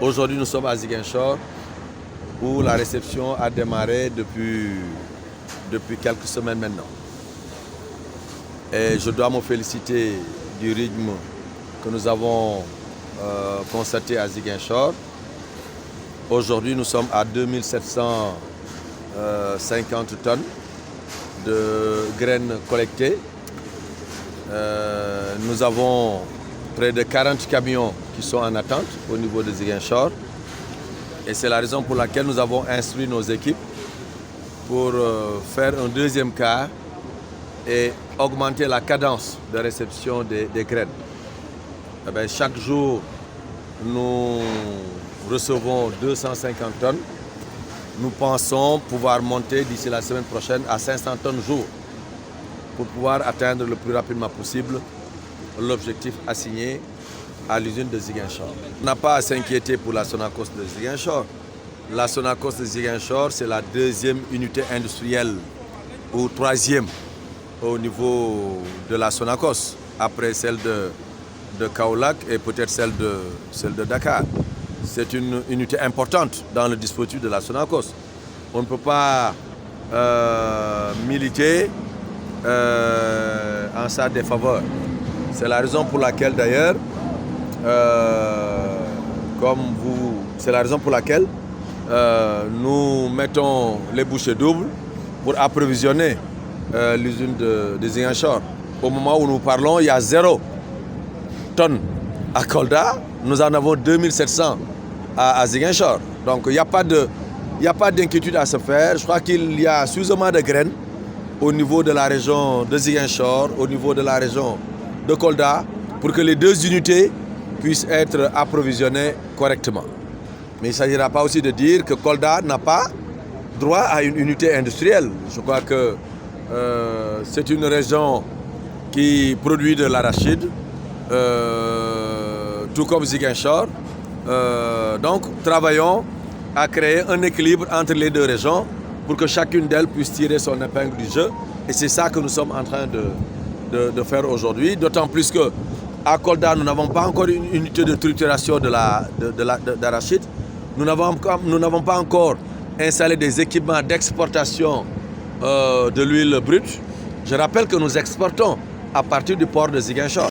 Aujourd'hui, nous sommes à Ziguinchor où la réception a démarré depuis quelques semaines maintenant. Et je dois me féliciter du rythme que nous avons constaté à Ziguinchor. Aujourd'hui, nous sommes à 2750 tonnes de graines collectées. Nous avons près de 40 camions qui sont en attente au niveau de Ziguinchor. Et c'est la raison pour laquelle nous avons instruit nos équipes pour faire un deuxième quart et augmenter la cadence de réception des graines. Chaque jour, nous recevons 250 tonnes. Nous pensons pouvoir monter d'ici la semaine prochaine à 500 tonnes jour pour pouvoir atteindre le plus rapidement possible l'objectif assigné à l'usine de Ziguinchor. On n'a pas à s'inquiéter pour la Sonacos de Ziguinchor. La Sonacos de Ziguinchor, c'est la deuxième unité industrielle ou troisième au niveau de la Sonacos, après celle de Kaolack et peut-être celle de Dakar. C'est une unité importante dans le dispositif de la Sonacos. On ne peut pas militer en sa défaveur. C'est la raison pour laquelle d'ailleurs, nous mettons les bouchées doubles pour approvisionner l'usine de Ziguinchor. Au moment où nous parlons, il y a 0 tonnes à Kolda. Nous en avons 2700 à Ziguinchor. Donc il n'y a pas d'inquiétude à se faire. Je crois qu'il y a suffisamment de graines au niveau de la région de Ziguinchor, au niveau de la région de Kolda, pour que les deux unités puissent être approvisionnées correctement. Mais il ne s'agira pas aussi de dire que Kolda n'a pas droit à une unité industrielle. Je crois que c'est une région qui produit de l'arachide, tout comme Ziguinchor. Donc, travaillons à créer un équilibre entre les deux régions pour que chacune d'elles puisse tirer son épingle du jeu. Et c'est ça que nous sommes en train de faire aujourd'hui. D'autant plus qu'à Kolda, nous n'avons pas encore une unité de trituration d'arachide. Nous n'avons pas encore installé des équipements d'exportation de l'huile brute. Je rappelle que nous exportons à partir du port de Ziguinchor.